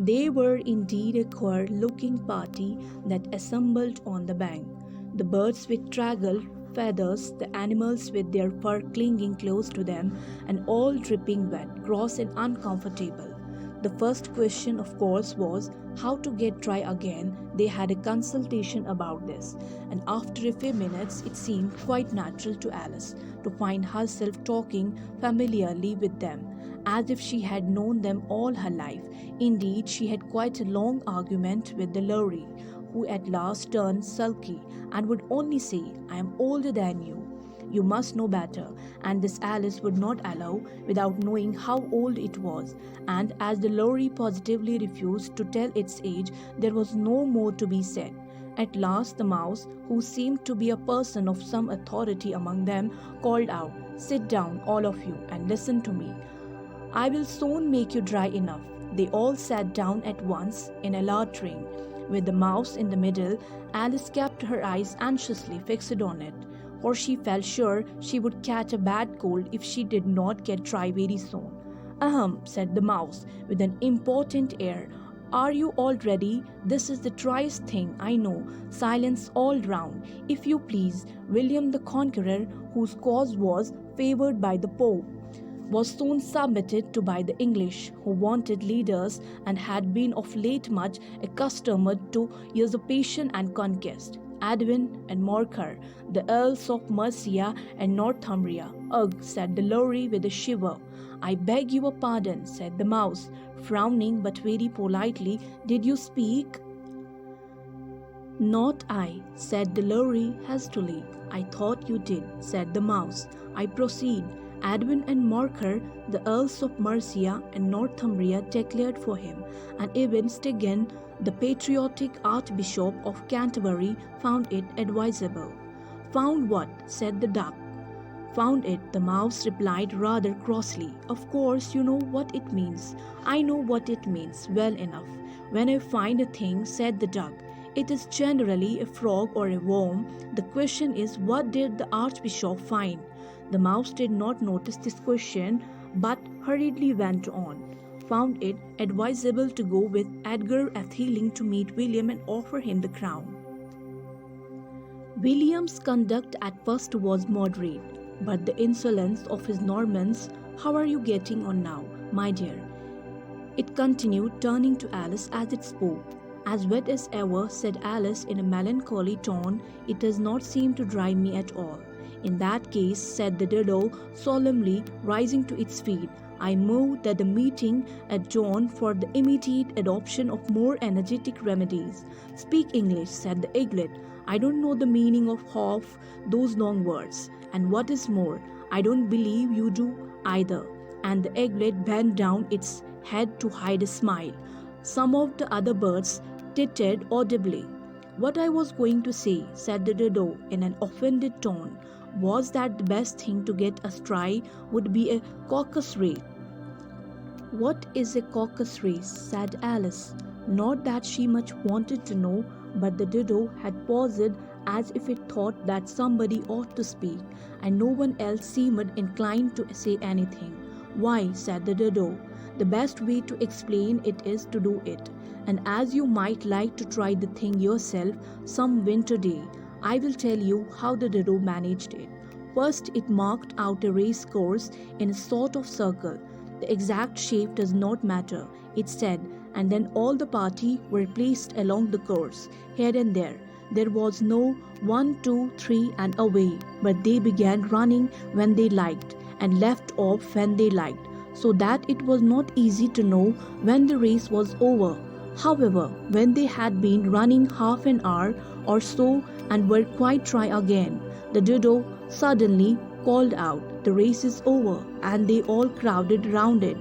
They were indeed a queer-looking party that assembled on the bank. The birds with draggled feathers, the animals with their fur clinging close to them, and all dripping wet, gross and uncomfortable. The first question, of course, was how to get dry again. They had a consultation about this, and after a few minutes, it seemed quite natural to Alice to find herself talking familiarly with them, as if she had known them all her life. Indeed, she had quite a long argument with the lorry, who at last turned sulky and would only say, "I am older than you. You must know better," and this Alice would not allow without knowing how old it was, and as the lorry positively refused to tell its age, there was no more to be said. At last the mouse, who seemed to be a person of some authority among them, called out, "Sit down, all of you, and listen to me. I will soon make you dry enough." They all sat down at once in a large ring. With the mouse in the middle, Alice kept her eyes anxiously fixed on it, for she felt sure she would catch a bad cold if she did not get dry very soon. "Ahem," said the mouse with an important air. "Are you all ready? This is the driest thing, I know. Silence all round, if you please." William the Conqueror, whose cause was favoured by the Pope, was soon submitted to by the English, who wanted leaders and had been of late much accustomed to usurpation and conquest. Edwin and Morcar, the Earls of Mercia and Northumbria. "Ugh," said the lorry with a shiver. "I beg your pardon," said the mouse, frowning but very politely. "Did you speak?" "Not I," said the lorry hastily. "I thought you did," said the mouse. "I proceed. Edwin and Morcar, the Earls of Mercia and Northumbria, declared for him, and even Stigand, the patriotic Archbishop of Canterbury, found it advisable." "Found what?" said the duck. "Found it," the mouse replied rather crossly. "Of course you know what it means." "I know what it means well enough. When I find a thing," said the duck, "it is generally a frog or a worm. The question is, what did the Archbishop find?" The mouse did not notice this question, but hurriedly went on. "Found it advisable to go with Edgar Atheling to meet William and offer him the crown." William's conduct at first was moderate, but the insolence of his Normans— "How are you getting on now, my dear?" it continued, turning to Alice as it spoke. "As wet as ever," said Alice in a melancholy tone. "It does not seem to dry me at all." "In that case," said the Dodo solemnly, rising to its feet, "I move that the meeting adjourn for the immediate adoption of more energetic remedies." "Speak English," said the Eaglet. "I don't know the meaning of half those long words, and what is more, I don't believe you do either." And the Eaglet bent down its head to hide a smile. Some of the other birds tittered audibly. "What I was going to say," said the Dodo in an offended tone, "was that the best thing to get us dry would be a caucus race." "What is a caucus race?" said Alice. Not that she much wanted to know, but the Dodo had paused as if it thought that somebody ought to speak, and no one else seemed inclined to say anything. "Why," said the Dodo, "the best way to explain it is to do it, and as you might like to try the thing yourself some winter day, I will tell you how the Dodo managed it. First, it marked out a race course in a sort of circle. The exact shape does not matter, it said, and then all the party were placed along the course, here and there. There was no 1, 2, 3 and away, but they began running when they liked and left off when they liked, so that it was not easy to know when the race was over. However, when they had been running half an hour or so and were quite dry again, the Dodo suddenly called out, 'The race is over,' and they all crowded round it,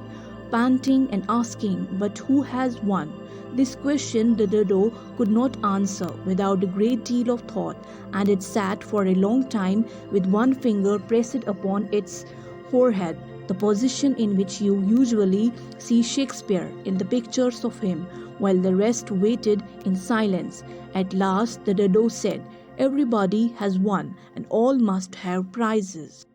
panting and asking, 'But who has won?' This question the Dodo could not answer without a great deal of thought, and it sat for a long time with one finger pressed upon its forehead, the position in which you usually see Shakespeare in the pictures of him, while the rest waited in silence. At last the Dodo said, 'Everybody has won, and all must have prizes.'"